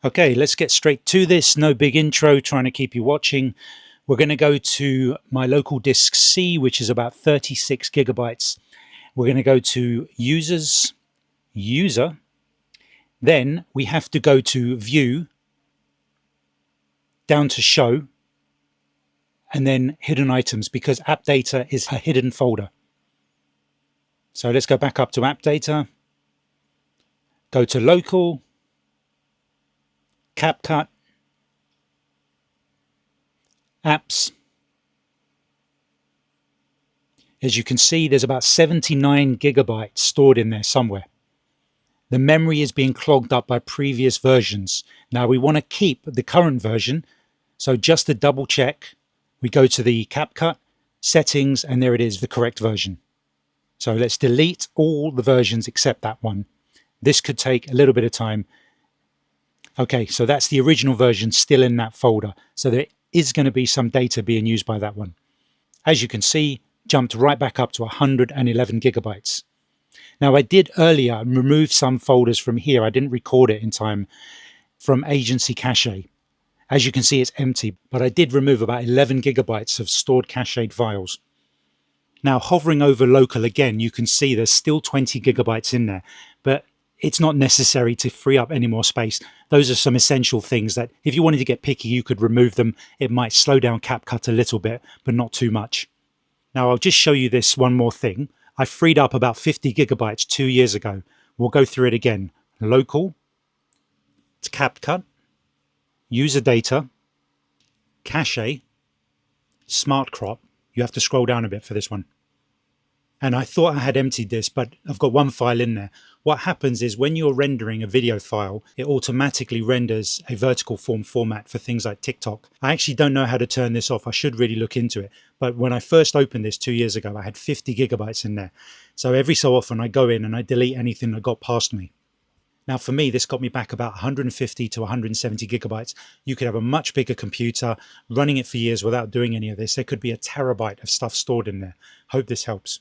Okay, let's get straight to this. No big intro, trying to keep you watching. We're going to go to my local disk C, which is about 36 gigabytes. We're going to go to users, user. Then we have to go to view, down to show, and then hidden items, because app data is a hidden folder. So let's go back up to app data, go to local, Capcut, apps. As you can see, there's about 79 gigabytes stored in there somewhere. The memory is being clogged up by previous versions. Now we want to keep the current version. So just to double check, we go to the Capcut settings, and there it is, the correct version. So let's delete all the versions except that one. This could take a little bit of time. Okay, so that's the original version still in that folder. So there is going to be some data being used by that one. As you can see, jumped right back up to 111 gigabytes. Now I did earlier remove some folders from here. I didn't record it in time, from agency cache. As you can see, it's empty, but I did remove about 11 gigabytes of stored cached files. Now hovering over local again, you can see there's still 20 gigabytes in there, but it's not necessary to free up any more space. Those are some essential things that if you wanted to get picky, you could remove them. It might slow down Capcut a little bit, but not too much. Now I'll just show you this one more thing. I freed up about 50 gigabytes 2 years ago. We'll go through it again. Local, it's Capcut, user data, cache, smart crop. You have to scroll down a bit for this one. And I thought I had emptied this, but I've got one file in there. What happens is when you're rendering a video file, it automatically renders a vertical format for things like TikTok. I actually don't know how to turn this off. I should really look into it. But when I first opened this 2 years ago, I had 50 gigabytes in there. So every so often I go in and I delete anything that got past me. Now for me, this got me back about 150 to 170 gigabytes. You could have a much bigger computer running it for years without doing any of this. There could be a terabyte of stuff stored in there. Hope this helps.